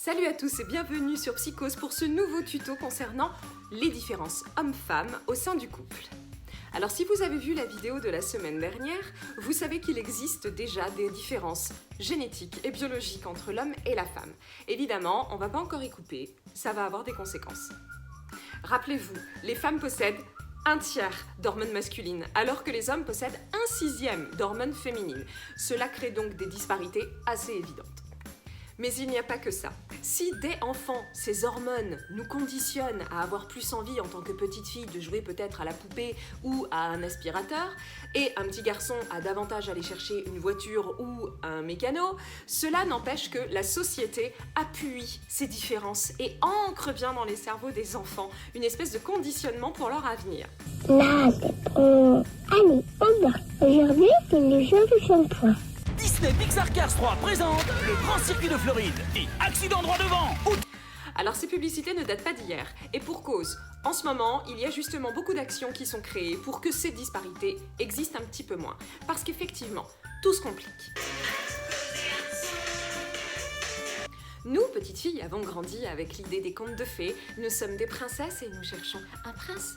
Salut à tous et bienvenue sur Psychose pour ce nouveau tuto concernant les différences hommes-femmes au sein du couple. Alors si vous avez vu la vidéo de la semaine dernière, vous savez qu'il existe déjà des différences génétiques et biologiques entre l'homme et la femme. Évidemment, on ne va pas encore y couper, ça va avoir des conséquences. Rappelez-vous, les femmes possèdent un tiers d'hormones masculines, alors que les hommes possèdent un sixième d'hormones féminines. Cela crée donc des disparités assez évidentes. Mais il n'y a pas que ça. Si dès enfant, ces hormones nous conditionnent à avoir plus envie en tant que petite fille de jouer peut-être à la poupée ou à un aspirateur, et un petit garçon a davantage aller chercher une voiture ou un mécano, cela n'empêche que la société appuie ces différences et ancre bien dans les cerveaux des enfants une espèce de conditionnement pour leur avenir. Là, c'est bon. Allez, on va. Aujourd'hui, c'est le jeu du shampoing. Disney Pixar Cars 3 présente le Grand Circuit de Floride et accident droit devant. Alors ces publicités ne datent pas d'hier, et pour cause. En ce moment, il y a justement beaucoup d'actions qui sont créées pour que ces disparités existent un petit peu moins. Parce qu'effectivement, tout se complique. Nous, petites filles, avons grandi avec l'idée des contes de fées. Nous sommes des princesses et nous cherchons un prince.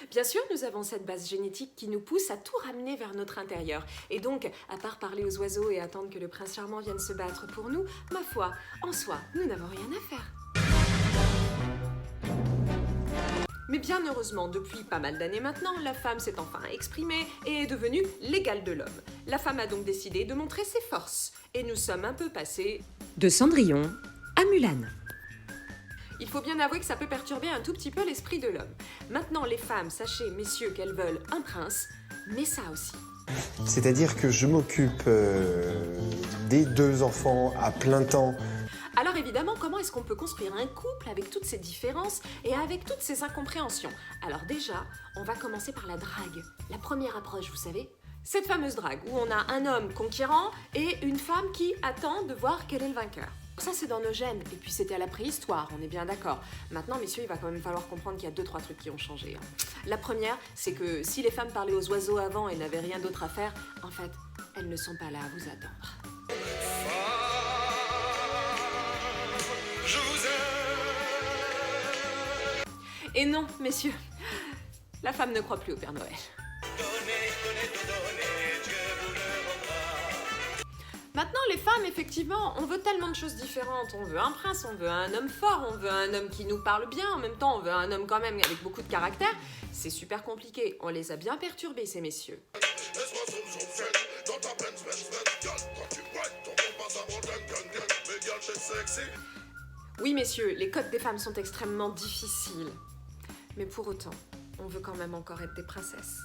Bien sûr, nous avons cette base génétique qui nous pousse à tout ramener vers notre intérieur. Et donc, à part parler aux oiseaux et attendre que le prince charmant vienne se battre pour nous, ma foi, en soi, nous n'avons rien à faire. Mais bien heureusement, depuis pas mal d'années maintenant, la femme s'est enfin exprimée et est devenue l'égale de l'homme. La femme a donc décidé de montrer ses forces. Et nous sommes un peu passés de Cendrillon à Mulan. Il faut bien avouer que ça peut perturber un tout petit peu l'esprit de l'homme. Maintenant, les femmes, sachez, messieurs, qu'elles veulent un prince, mais ça aussi. C'est-à-dire que je m'occupe des deux enfants à plein temps. Alors évidemment, comment est-ce qu'on peut construire un couple avec toutes ces différences et avec toutes ces incompréhensions? Alors déjà, on va commencer par la drague. La première approche, vous savez? Cette fameuse drague où on a un homme conquérant et une femme qui attend de voir quel est le vainqueur. Ça, c'est dans nos gènes. Et puis, c'était à la préhistoire, on est bien d'accord. Maintenant, messieurs, il va quand même falloir comprendre qu'il y a 2-3 trucs qui ont changé. La première, c'est que si les femmes parlaient aux oiseaux avant et n'avaient rien d'autre à faire, en fait, elles ne sont pas là à vous attendre. Je vous aime. Et non, messieurs, la femme ne croit plus au Père Noël. Maintenant, les femmes, effectivement, on veut tellement de choses différentes. On veut un prince, on veut un homme fort, on veut un homme qui nous parle bien. En même temps, on veut un homme quand même avec beaucoup de caractère. C'est super compliqué. On les a bien perturbés, ces messieurs. Oui, messieurs, les codes des femmes sont extrêmement difficiles. Mais pour autant, on veut quand même encore être des princesses.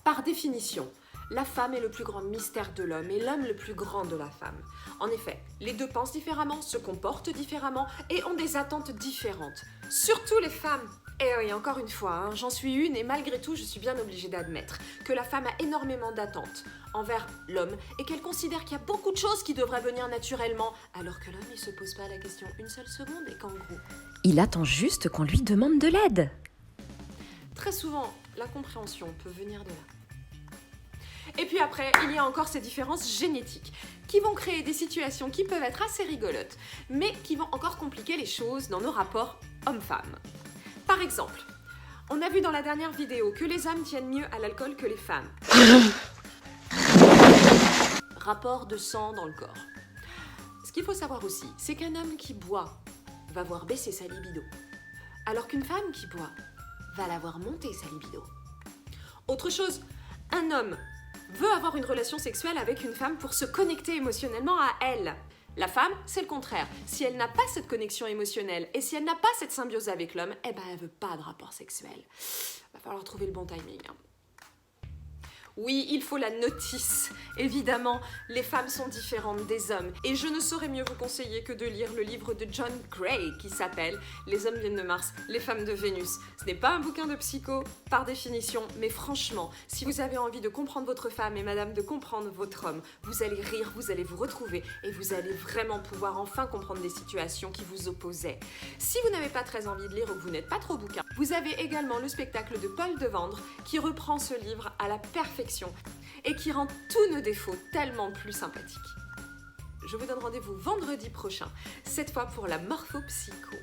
Par définition, la femme est le plus grand mystère de l'homme et l'homme le plus grand de la femme. En effet, les deux pensent différemment, se comportent différemment et ont des attentes différentes. Surtout les femmes. Et oui, encore une fois, j'en suis une et malgré tout, je suis bien obligée d'admettre que la femme a énormément d'attentes envers l'homme et qu'elle considère qu'il y a beaucoup de choses qui devraient venir naturellement, alors que l'homme, il se pose pas la question une seule seconde et qu'en gros, il attend juste qu'on lui demande de l'aide. Très souvent, la compréhension peut venir de là. Et puis après, il y a encore ces différences génétiques qui vont créer des situations qui peuvent être assez rigolotes, mais qui vont encore compliquer les choses dans nos rapports hommes-femmes. Par exemple, on a vu dans la dernière vidéo que les hommes tiennent mieux à l'alcool que les femmes. Rapport de sang dans le corps. Ce qu'il faut savoir aussi, c'est qu'un homme qui boit va voir baisser sa libido, alors qu'une femme qui boit va la voir monter sa libido. Autre chose, un homme veut avoir une relation sexuelle avec une femme pour se connecter émotionnellement à elle. La femme, c'est le contraire. Si elle n'a pas cette connexion émotionnelle et si elle n'a pas cette symbiose avec l'homme, eh ben elle veut pas de rapport sexuel. Va falloir trouver le bon timing. Oui, il faut la notice. Évidemment, les femmes sont différentes des hommes. Et je ne saurais mieux vous conseiller que de lire le livre de John Gray qui s'appelle « Les hommes viennent de Mars, les femmes de Vénus ». Ce n'est pas un bouquin de psycho, par définition, mais franchement, si vous avez envie de comprendre votre femme et madame de comprendre votre homme, vous allez rire, vous allez vous retrouver et vous allez vraiment pouvoir enfin comprendre des situations qui vous opposaient. Si vous n'avez pas très envie de lire ou que vous n'êtes pas trop bouquin, vous avez également le spectacle de Paul Devendre qui reprend ce livre à la perfection et qui rend tous nos défauts tellement plus sympathiques. Je vous donne rendez-vous vendredi prochain, cette fois pour la morphopsycho.